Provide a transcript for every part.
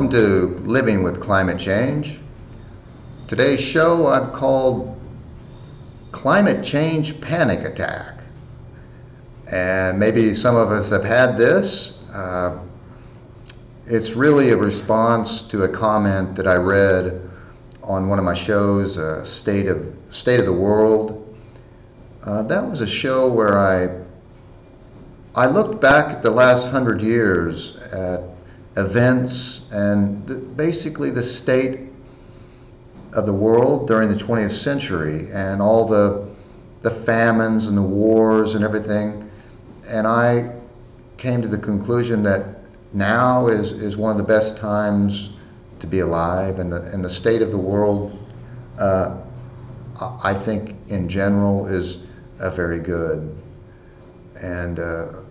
Welcome to Living with Climate Change. Today's show I've called Climate Change Panic Attack. And maybe some of us have had this. It's really a response to a comment that I read on one of my shows, State of the World. That was a show where I looked back at the last 100 years at events and basically the state of the world during the 20th century and all the famines and the wars and everything. And I came to the conclusion that now is one of the best times to be alive, and the state of the world, I think in general, is very good. And of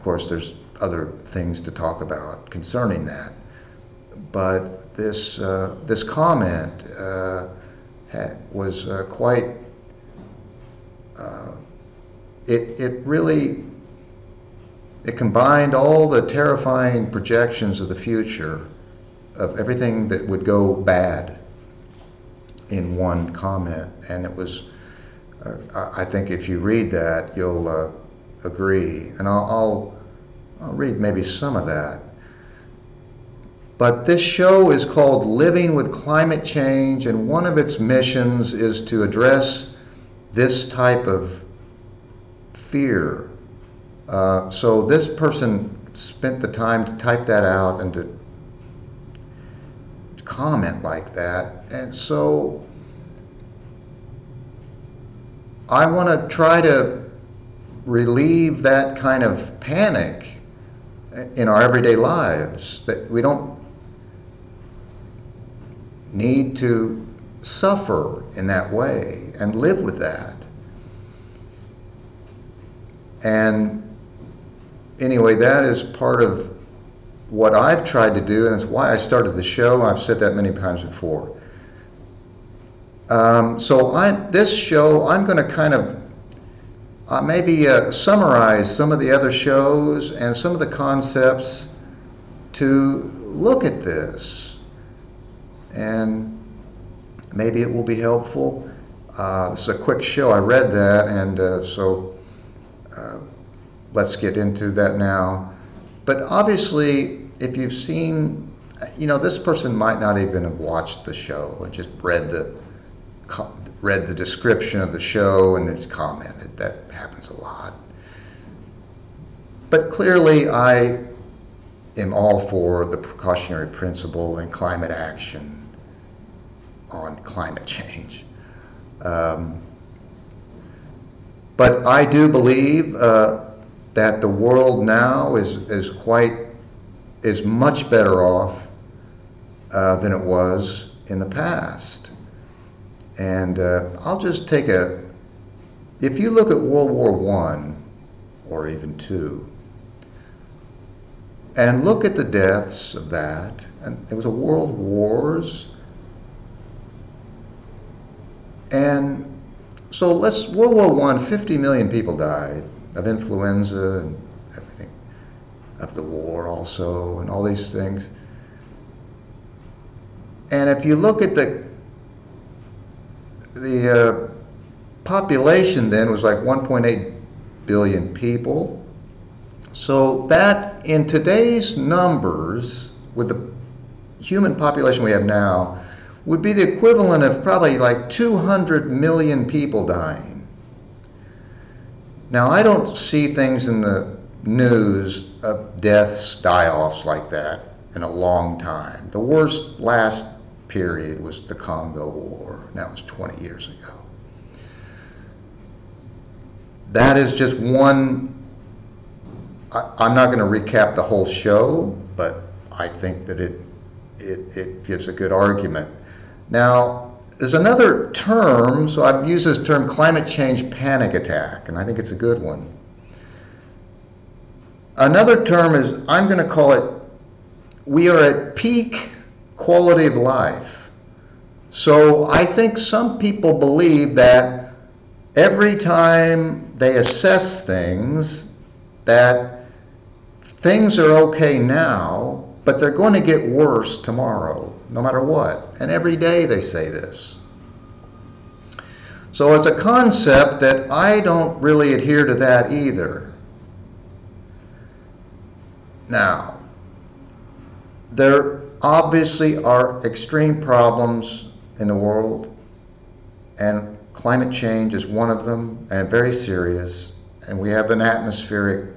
course there's other things to talk about concerning that, but this comment was quite. It combined all the terrifying projections of the future of everything that would go bad in one comment, and it was. I think if you read that, you'll agree, and I'll read maybe some of that. But this show is called Living with Climate Change, and one of its missions is to address this type of fear. So this person spent the time to type that out and to comment like that. And so I want to try to relieve that kind of panic in our everyday lives, that we don't need to suffer in that way and live with that. And anyway, that is part of what I've tried to do, and it's why I started the show. I've said that many times before. This show, I'm going to kind of maybe summarize some of the other shows and some of the concepts to look at this, and maybe it will be helpful. It's a quick show. I read that, and so let's get into that now. But obviously, if you've seen, this person might not even have watched the show and just read the description of the show and it's commented. That happens a lot. But clearly I am all for the precautionary principle and climate action on climate change. But I do believe that the world now is much better off than it was in the past. And I'll just take if you look at World War I or even II, and look at the deaths of that, and there was a world wars, and so World War I, 50 million people died of influenza and everything, of the war also, and all these things. And if you look at the population then was like 1.8 billion people. So that in today's numbers, with the human population we have now, would be the equivalent of probably like 200 million people dying. Now, I don't see things in the news of deaths, die-offs like that in a long time. The worst last period was the Congo War, and that was 20 years ago. That is just one. I'm not going to recap the whole show, but I think that it gives a good argument. Now, there's another term, so I've used this term, climate change panic attack, and I think it's a good one. Another term is, I'm going to call it, we are at peak quality of life. So I think some people believe that every time they assess things, that things are okay now, but they're going to get worse tomorrow, no matter what. And every day they say this. So it's a concept that I don't really adhere to that either. Now, there obviously are extreme problems in the world, and climate change is one of them, and very serious. And we have an atmospheric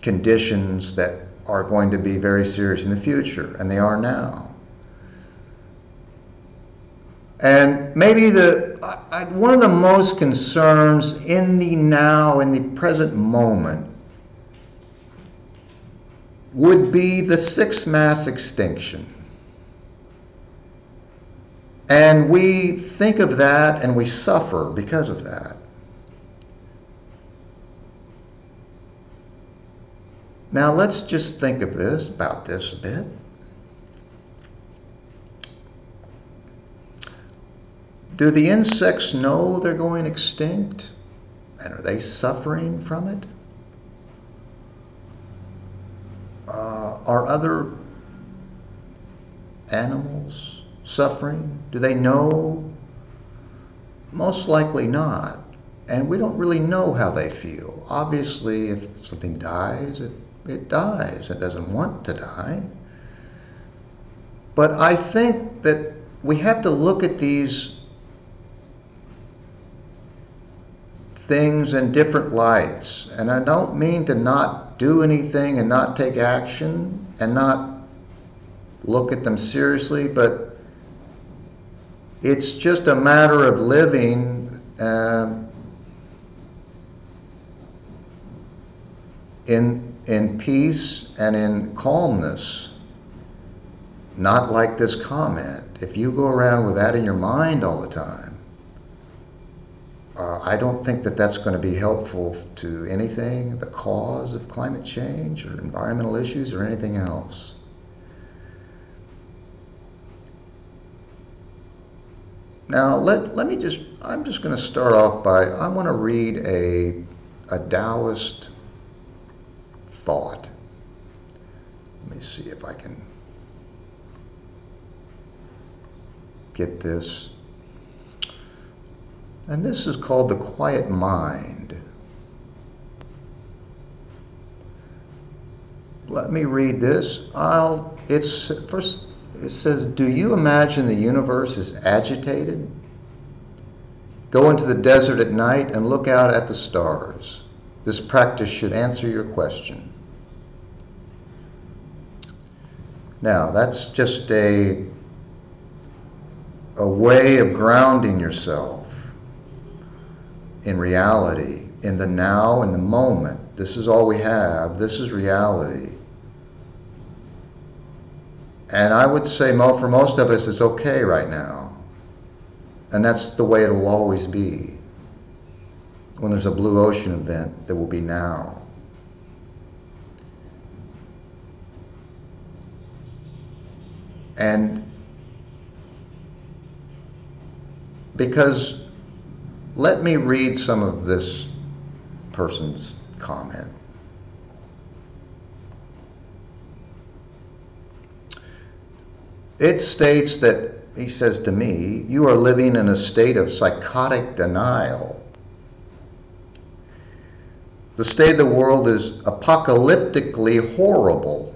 conditions that are going to be very serious in the future, and they are now. And maybe one of the most concerns in the now, in the present moment, would be the sixth mass extinction. And we think of that and we suffer because of that. Now let's just think of about this a bit. Do the insects know they're going extinct? And are they suffering from it? Are other animals suffering? Do they know? Most likely not. And we don't really know how they feel. Obviously, if something dies, it dies. It doesn't want to die. But I think that we have to look at these things in different lights. And I don't mean to not do anything and not take action and not look at them seriously, but it's just a matter of living in peace and in calmness, not like this comment. If you go around with that in your mind all the time, I don't think that that's going to be helpful to anything, the cause of climate change or environmental issues or anything else. Now, I'm just going to start off by, I want to read a Taoist thought. Let me see if I can get this. And this is called the quiet mind. Let me read this. It says, do you imagine the universe is agitated? Go into the desert at night and look out at the stars. This practice should answer your question. Now, that's just a way of grounding yourself in reality, in the now, in the moment. This is all we have. This is reality. And I would say for most of us, it's okay right now. And that's the way it will always be. When there's a blue ocean event, there will be now. And because, let me read some of this person's comment. It states that, he says to me, you are living in a state of psychotic denial. The state of the world is apocalyptically horrible.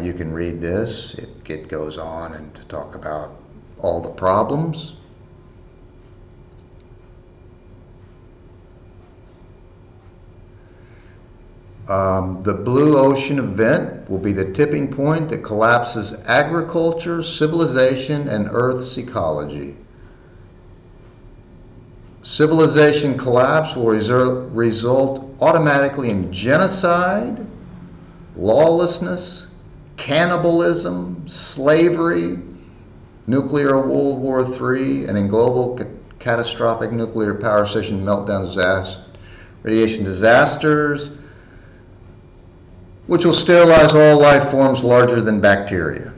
You can read this. It goes on and to talk about all the problems. The blue ocean event will be the tipping point that collapses agriculture, civilization, and Earth's ecology. Civilization collapse will result automatically in genocide, lawlessness, cannibalism, slavery, nuclear World War III, and in global catastrophic nuclear power station meltdown radiation disasters, which will sterilize all life forms larger than bacteria.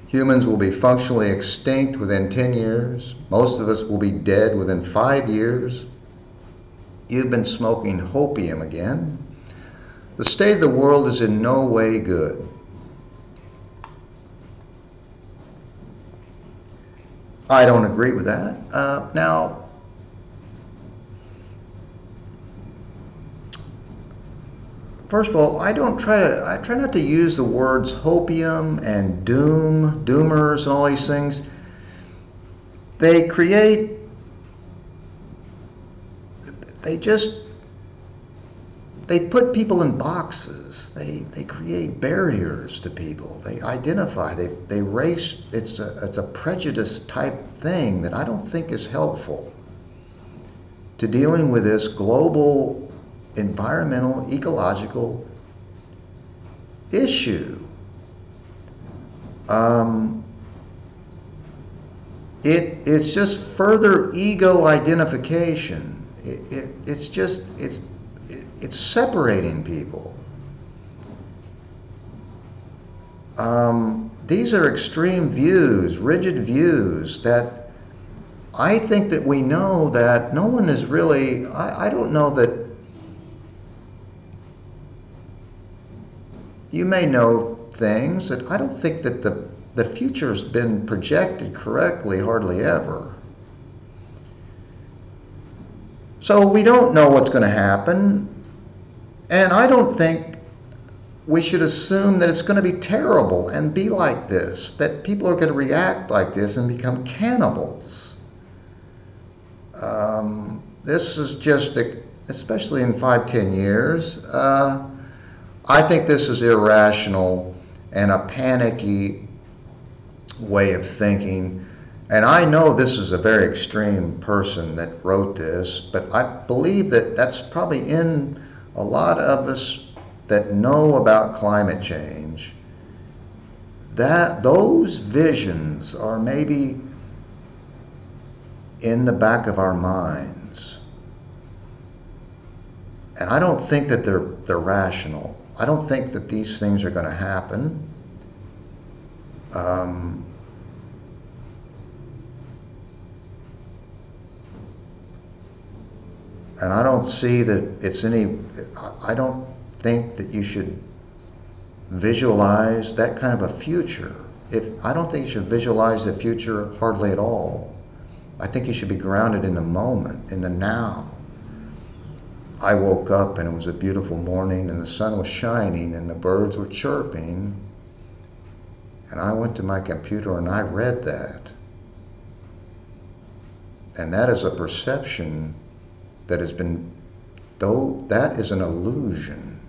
Humans will be functionally extinct within 10 years. Most of us will be dead within 5 years. You've been smoking hopium again. The state of the world is in no way good. I don't agree with that. Now, first of all, I try not to use the words hopium and doomers and all these things. They put people in boxes. They create barriers to people. They identify, they race. It's a prejudice type thing that I don't think is helpful to dealing with this global environmental, ecological issue. It's just further ego identification. It's separating people. These are extreme views, rigid views that I think that we know that no one is really, I don't know that, you may know things that I don't think that the future's been projected correctly hardly ever. So we don't know what's going to happen, and I don't think we should assume that it's going to be terrible and be like this, that people are going to react like this and become cannibals. This is just, especially in 5-10 years, I think this is irrational and a panicky way of thinking. And I know this is a very extreme person that wrote this, but I believe that that's probably in a lot of us that know about climate change, that those visions are maybe in the back of our minds. And I don't think that they're rational. I don't think that these things are going to happen. And I don't see that I don't think that you should visualize that kind of a future. I don't think you should visualize the future hardly at all. I think you should be grounded in the moment, in the now. I woke up and it was a beautiful morning and the sun was shining and the birds were chirping, and I went to my computer and I read that. And that is a perception that has been, though that is an illusion.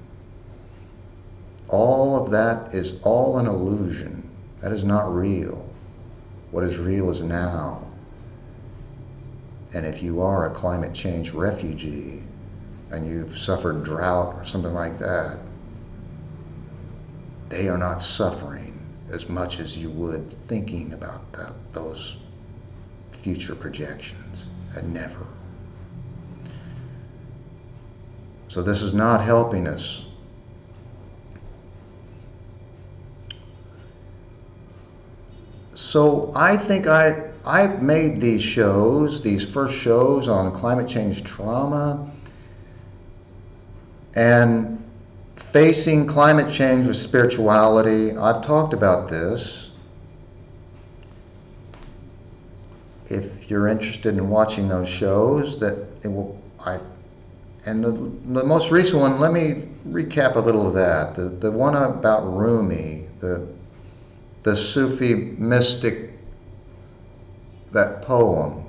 All of that is all an illusion. That is not real. What is real is now. And if you are a climate change refugee and you've suffered drought or something like that, they are not suffering as much as you would thinking about those future projections. And never. So this is not helping us. So I think I've made these shows, these first shows on climate change trauma and facing climate change with spirituality. I've talked about this. If you're interested in watching those shows, and the most recent one, let me recap a little of that. The one about Rumi, the Sufi mystic, that poem.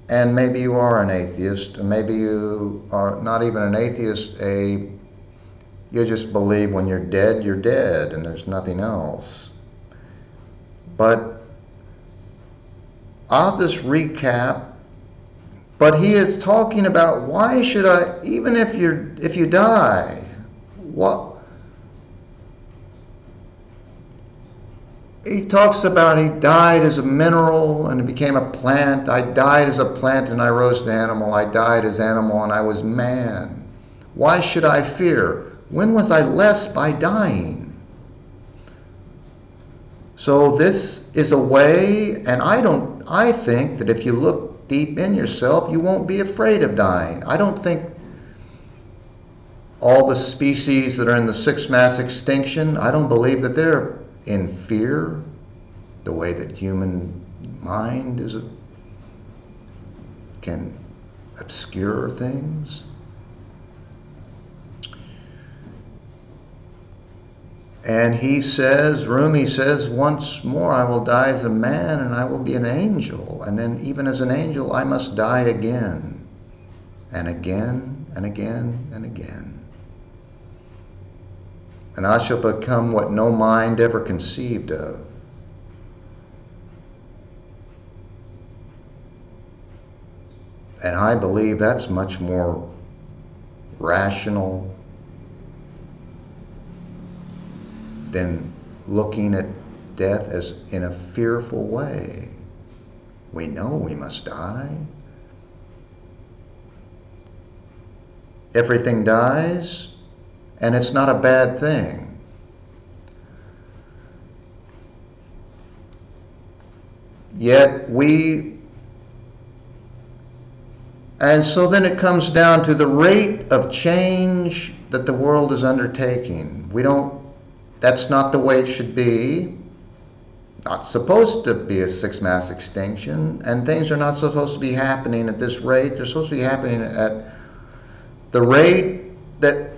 And maybe you are an atheist, and maybe you are not even an atheist, you just believe when you're dead, and there's nothing else. But I'll just recap. But he is talking about, why should I, even if you die, what? He talks about he died as a mineral and became a plant. I died as a plant and I rose to animal. I died as animal and I was man. Why should I fear? When was I less by dying? So this is a way, and I think that if you look deep in yourself, you won't be afraid of dying. I don't think all the species that are in the sixth mass extinction, I don't believe that they're in fear the way that human mind can obscure things. And he says, Rumi says, once more I will die as a man and I will be an angel. And then even as an angel, I must die again. And again, and again, and again. And I shall become what no mind ever conceived of. And I believe that's much more rational than looking at death as in a fearful way. We know we must die. Everything dies, and it's not a bad thing. Yet and so then it comes down to the rate of change that the world is undertaking. That's not the way it should be. Not supposed to be a sixth mass extinction, and things are not supposed to be happening at this rate. They're supposed to be happening at the rate that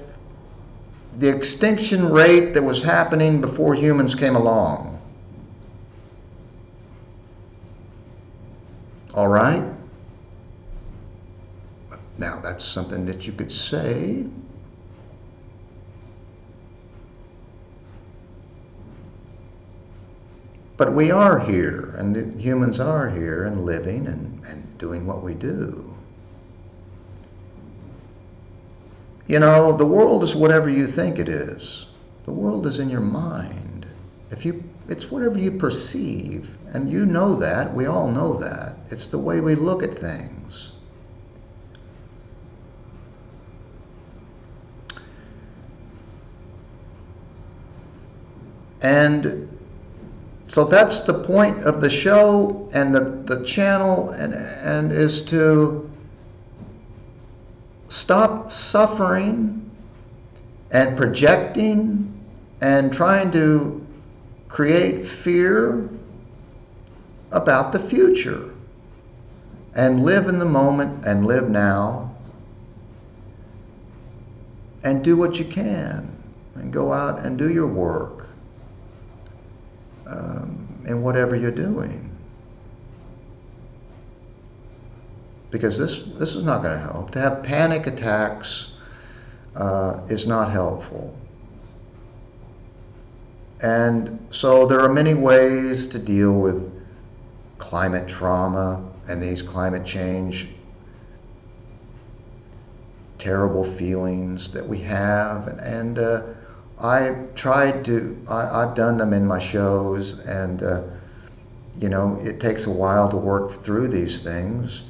the extinction rate that was happening before humans came along. All right? Now that's something that you could say. But we are here, and humans are here and living and doing what we do. You know, the world is whatever you think it is. The world is in your mind. It's whatever you perceive, and you know that. We all know that. It's the way we look at things. And so that's the point of the show and the channel, and is to stop suffering and projecting and trying to create fear about the future, and live in the moment and live now and do what you can and go out and do your work. In whatever you're doing, because this is not going to help. To have panic attacks is not helpful. And so there are many ways to deal with climate trauma and these climate change terrible feelings that we have, and I've done them in my shows, and it takes a while to work through these things,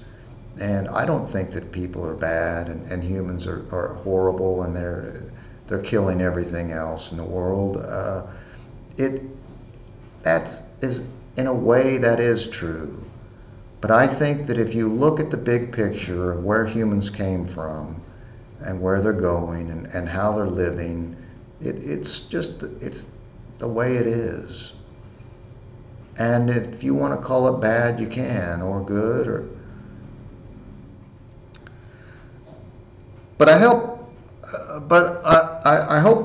and I don't think that people are bad and humans are horrible and they're killing everything else in the world. That is, in a way, that is true, but I think that if you look at the big picture of where humans came from and where they're going and how they're living, it's the way it is. And if you want to call it bad, you can, or good, but I hope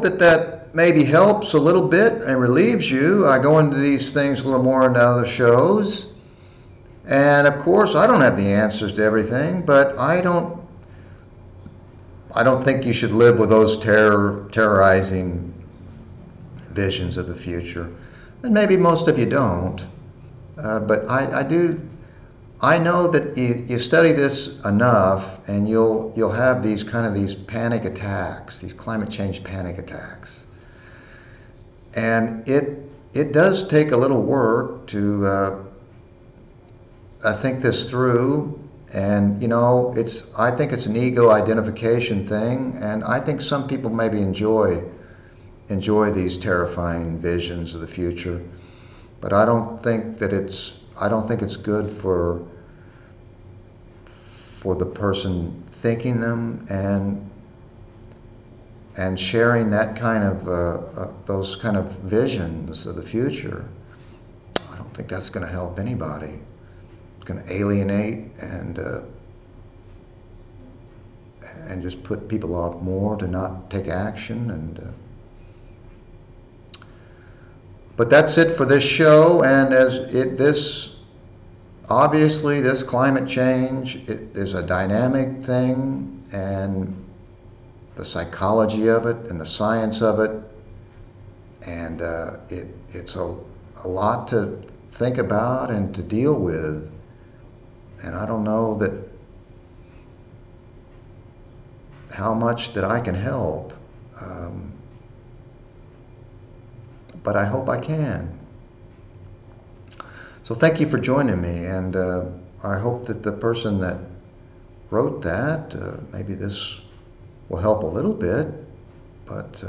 that maybe helps a little bit and relieves you. I go into these things a little more in other shows, and of course I don't have the answers to everything, but I don't think you should live with those terrorizing visions of the future. And maybe most of you don't. But I do. I know that you study this enough, and you'll have these panic attacks, these climate change panic attacks. And it does take a little work to think this through. And I think it's an ego identification thing, and I think some people maybe enjoy these terrifying visions of the future, but I don't think it's good for for the person thinking them, and sharing that kind of those kind of visions of the future. I don't think that's going to help anybody. It's going to alienate and just put people off more to not take action. But that's it for this show. And obviously this climate change is a dynamic thing, and the psychology of it and the science of it, and it's a lot to think about and to deal with. And I don't know how much that I can help, but I hope I can. So thank you for joining me, and I hope that the person that wrote that, maybe this will help a little bit, but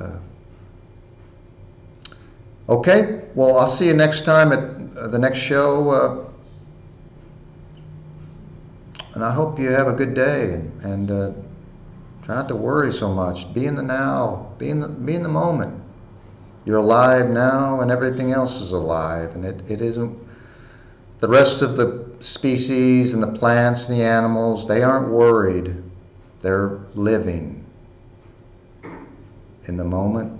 okay, well, I'll see you next time at the next show, and I hope you have a good day, and try not to worry so much. Be in the now, be in the moment. You're alive now, and everything else is alive, and it isn't. The rest of the species and the plants and the animals, they aren't worried. They're living in the moment,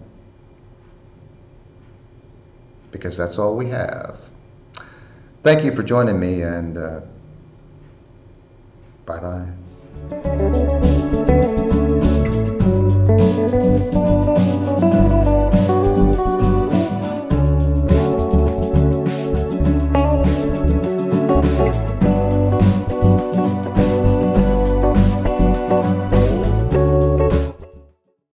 because that's all we have. Thank you for joining me, and bye-bye.